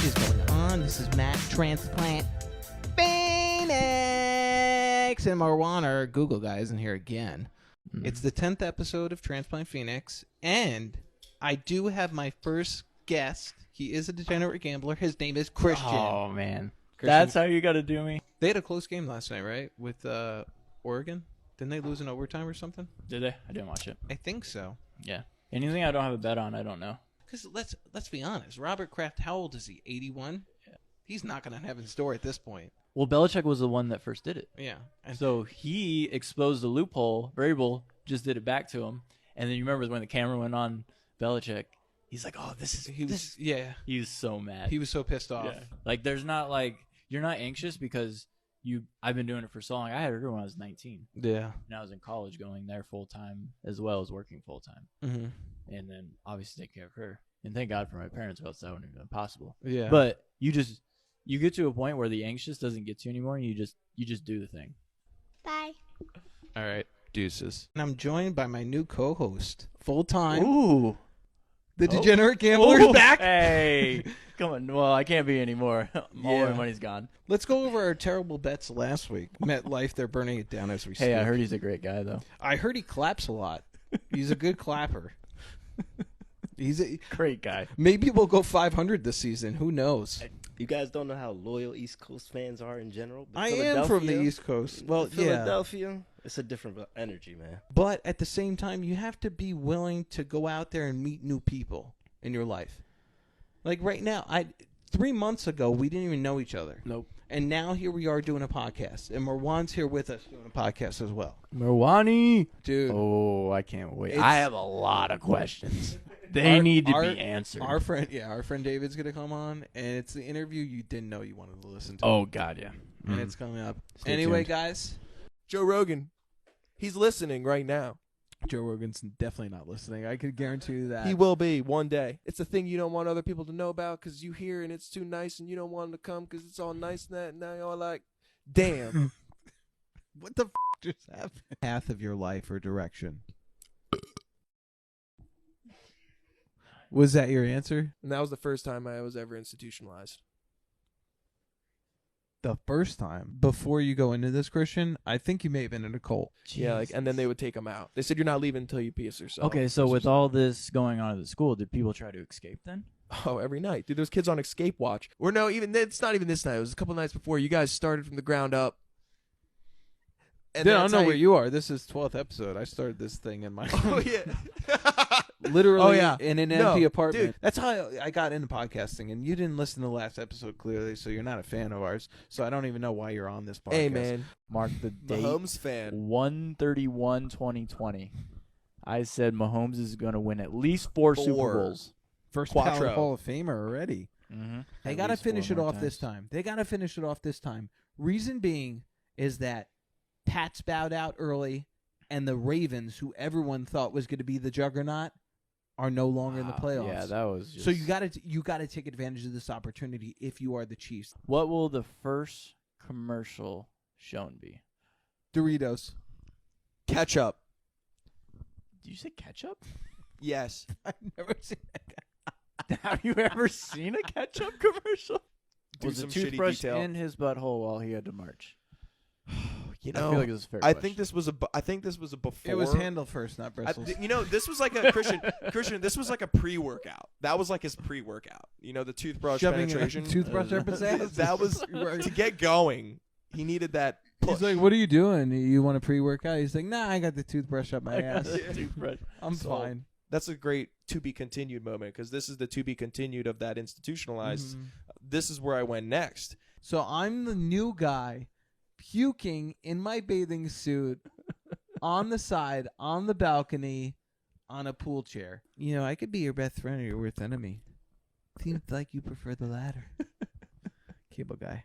is going on? This is Matt Transplant Phoenix, and Marwan, our Google guy, isn't here again. It's the 10th episode of Transplant Phoenix, and I do have my first guest. He is a degenerate gambler. His name is Christian. Oh, man. Christian. That's how you got to do me? They had a close game last night, right? With Oregon? Didn't they lose in overtime or something? Did they? I didn't watch it. I think so. Yeah. Anything I don't have a bet on, I don't know. Because let's be honest. Robert Kraft, how old is he? 81? Yeah. He's knocking on heaven's door at this point. Well, Belichick was the one that first did it. Yeah. And So he exposed the loophole. Vrabel just did it back to him. And then you remember when the camera went on Belichick, he's like, oh, he was so mad. He was so pissed off. Yeah. Like, there's not like, you're not anxious because I've been doing it for so long. I had it when I was 19. Yeah. And I was in college going there full time as well as working full time. Mm-hmm. And then obviously take care of her. And thank God for my parents, or else that wouldn't have been possible. Yeah. But you get to a point where the anxious doesn't get to you anymore, and you just do the thing. Bye. All right. Deuces. And I'm joined by my new co-host, full-time. Ooh. The Degenerate Gambler's back. Hey. Come on. Well, I can't be anymore. All Yeah. my money's gone. Let's go over our terrible bets last week. MetLife, they're burning it down as we speak. Hey, I heard he's a great guy, though. I heard he claps a lot. He's a good clapper. Great guy. Maybe we'll go 500 this season. Who knows? You guys don't know how loyal East Coast fans are in general. But I am from the East Coast. Well, yeah. Philadelphia, it's a different energy, man. But at the same time, you have to be willing to go out there and meet new people in your life. Like right now, 3 months ago, we didn't even know each other. Nope. And now here we are doing a podcast. And Marwan's here with us doing a podcast as well. Marwani. Dude. Oh, I can't wait. It's- I have a lot of questions. They need to be answered. Our friend David's going to come on, and it's the interview you didn't know you wanted to listen to. Oh, God, yeah. And it's coming up. Stay Anyway, tuned. guys, Joe Rogan, he's listening right now. Joe Rogan's definitely not listening. I could guarantee you that. He will be one day. It's a thing you don't want other people to know about because you hear and it's too nice and you don't want him to come because it's all nice and that. And now you're all like, damn. What the just happened? Path of your life or direction. Was that your answer? And that was the first time I was ever institutionalized. The first time before you go into this, Christian, I think you may have been in a cult. Yeah, and then they would take him out. They said you're not leaving until you piss yourself. Okay, so with all this going on at the school, did people try to escape then? Oh, every night. Dude, there's kids on escape watch. Or no, it's not even this night. It was a couple nights before. You guys started from the ground up. And I don't that's know how where you are. This is 12th episode. I started this thing in my Oh, yeah. literally Oh, yeah. in an No, empty apartment. dude. That's how I got into podcasting, and you didn't listen to the last episode clearly, so you're not a fan of ours. So I don't even know why you're on this podcast. Hey, man. Mark the date. Mahomes fan. 1/31/2020. I said Mahomes is going to win at least four Super Bowls. First Quattro. ballot Hall of Famer already. Mm-hmm. They got to finish it off this time. Reason being is that Pats bowed out early, and the Ravens, who everyone thought was going to be the juggernaut, are no longer in the playoffs. Yeah, that was just... So you got to take advantage of this opportunity if you are the Chiefs. What will the first commercial shown be? Doritos. Ketchup. Did you say ketchup? Yes. I've never seen that guy. Have you ever seen a ketchup commercial? Do Was the some shitty toothbrush detail. in his butthole while he had to march? You I know, feel like it was a fair I question. think this was a before. It was handled first, not bristles. This was like a Christian. This was like a pre-workout. That was like his pre-workout. You know, the toothbrush Shoving penetration. a toothbrush up his ass. That was to get going. He needed that push. He's like, "What are you doing? You want a pre-workout?" He's like, "Nah, I got the toothbrush up my ass. Toothbrush. I'm So, fine." That's a great to be continued moment because this is the to be continued of that institutionalized. This is where I went next. So I'm the new guy puking in my bathing suit on the side, on the balcony, on a pool chair. You know, I could be your best friend or your worst enemy. Seems like you prefer the latter. Cable Guy.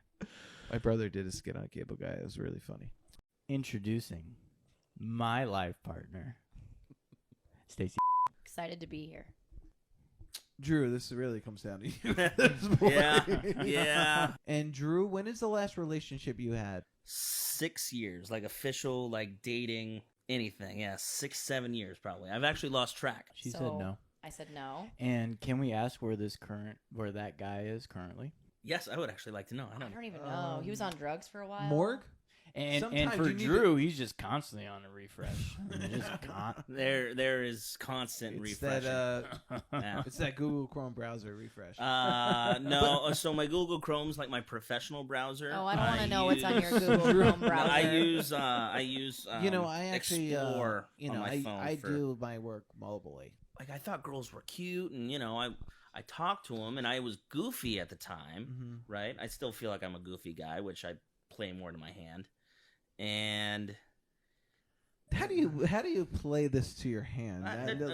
My brother did a skit on Cable Guy. It was really funny. Introducing my life partner, Stacy. Excited to be here. Drew, this really comes down to you. Yeah. And Drew, when is the last relationship you had? 6 years, like official, like dating, anything. Yeah, 6, 7 years probably. I've actually lost track. She said So- no. I said no. And can we ask where that guy is currently? Yes, I would actually like to know. I I don't. don't even know. He was on drugs for a while. Morgue? And Sometimes for you need Drew, he's just constantly on a refresh. I mean, just There is constant It's refreshing. Yeah. It's that Google Chrome browser refresh. No, so my Google Chrome's like my professional browser. Oh, I don't want to know what's on your use- Google Chrome No, browser. I use I actually, Explore you on know, my phone I for, do my work mobily. like I thought girls were cute, and I talked to them, and I was goofy at the time, Mm-hmm. right? I still feel like I'm a goofy guy, which I play more to my hand. And How do you play this to your hand?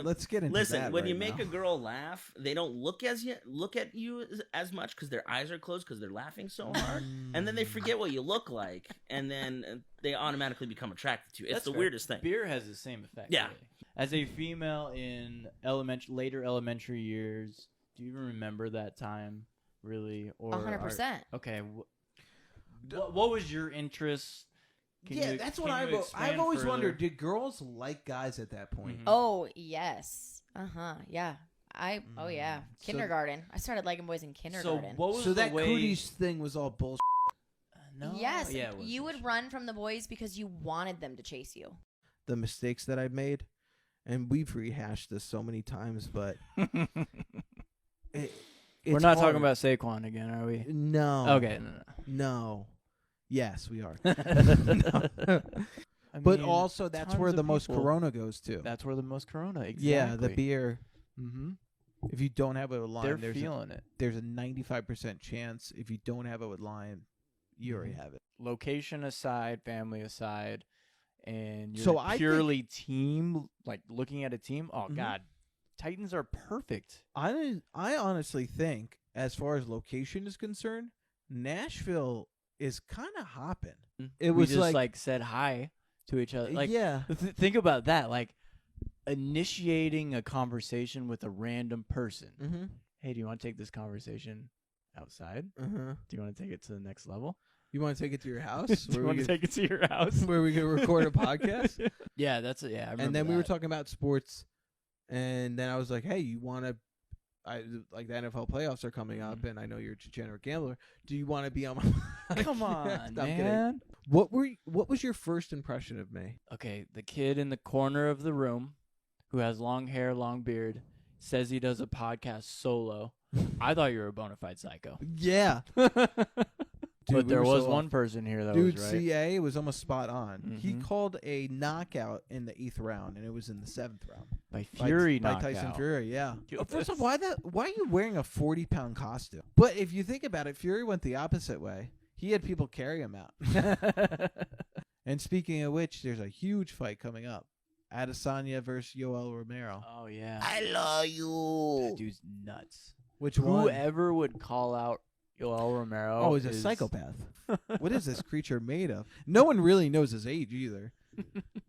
Let's get into listen, that when right you make now. a girl laugh, they don't look at you as much because their eyes are closed because they're laughing so hard, and then they forget what you look like, and then they automatically become attracted to you. It's That's the fair. weirdest thing. Beer has the same effect. Yeah. really. As a female in later elementary years, do you even remember that time, really? Or 100%. Okay. What was your interest? That's what can you I've expand always further? wondered. Did girls like guys at that point? Mhm. Oh, yes. Yeah. Oh, yeah. So- Kindergarten. I started liking boys in So kindergarten. what was So the that way? cooties thing was all bullshit. No. Yes. Yeah, it was You would bullshit. run from the boys because you wanted them to chase you. The mistakes that I've made, and we've rehashed this so many times, but We're it's not hard. talking about Saquon again, are we? No. Okay. No. Yes, we are. No. I But mean, also, that's tons where of the most people- Corona goes to. That's where the most Corona. Exactly. Yeah, the beer. Mm-hmm. If you don't have it with lime, They're there's feeling it. a 95% chance. If you don't have it with lime, you already Mhm. have it. Location aside, family aside, and you're So I think- purely team, like looking at a team. Oh Mhm. God, Titans are perfect. I honestly think, as far as location is concerned, Nashville is kind of hopping. It we was just like- said hi to each other. Like, yeah. think about that. Like initiating a conversation with a random person. Mm-hmm. Hey, do you want to take this conversation outside? Uh-huh. Do you want to take it to the next level? You want to take it to your house? Do you want to take it to your house? where we can record a podcast? Yeah, that's it. Yeah, I remember And then we were that. talking about sports, and then I was like, "Hey, you want to? Like the NFL playoffs are coming up, and I know you're a degenerate gambler. Do you want to be on my? Come on, I'm kidding. man. What was your first impression of me? Okay, the kid in the corner of the room who has long hair, long beard, says he does a podcast solo. I thought you were a bona fide psycho. Yeah, But we there were was so one off. person here that Dude, was right. CA was almost spot on. He Mhm. called a knockout in the 8th round, and it was in the 7th round. By Fury by knockout. Tyson Fury, yeah. Yes. First off, why are you wearing a 40-pound costume? But if you think about it, Fury went the opposite way. He had people carry him out. And speaking of which, there's a huge fight coming up. Adesanya versus Yoel Romero. Oh yeah, I love you. that dude's nuts. Which one? Whoever would call out Yoel Romero? Oh, he's a psychopath. What is this creature made of? No one really knows his age either.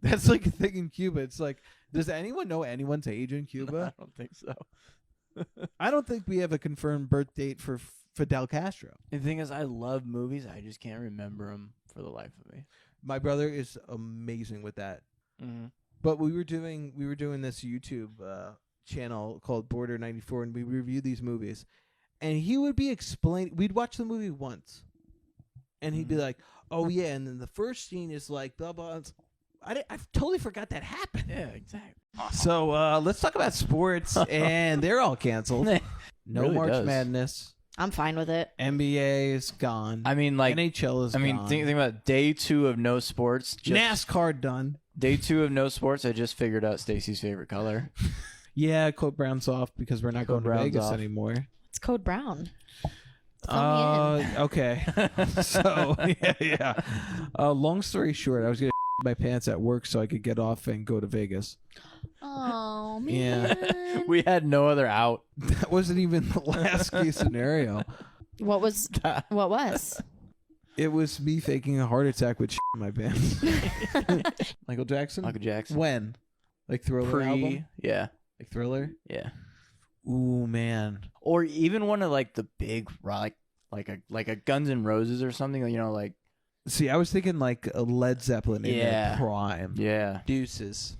That's like a thing in Cuba. It's like, does anyone know anyone's age in I Cuba? don't think so. I don't think we have a confirmed birth date for Fidel Castro. The thing is, I love movies. I just can't remember them for the life of me. My brother is amazing with that. Mm-hmm. But we were doing this YouTube channel called Border 94, and we reviewed these movies. And he would be explaining. We'd watch the movie once, and he'd be Mhm. like, "Oh yeah," and then the first scene is like blah blah. I totally forgot that happened. Yeah, exactly. So let's talk about sports, and they're all canceled. No Really March does. Madness. I'm fine with it. NBA is gone. I mean, like, NHL is I mean, gone. think about day 2 of no sports. NASCAR done. Day 2 of no sports. I just figured out Stacy's favorite color. Yeah, Code Brown's off because we're not Code going to Brown's Vegas off. anymore. It's Code Brown. Fill me in. Okay. So yeah. Long story short, I was gonna my pants at work so I could get off and go to Vegas. Oh Yeah. man. We had no other out. That wasn't even the last case scenario. What was? What was? It was me faking a heart attack with in my pants. Michael Jackson. Michael Jackson. When? Like Thriller album? Yeah. Like Thriller? Yeah. Ooh man. Or even one of like the big rock, like a Guns N' Roses or something. You know, like See, I was thinking like a Led Zeppelin in Yeah. their prime. yeah. Deuces.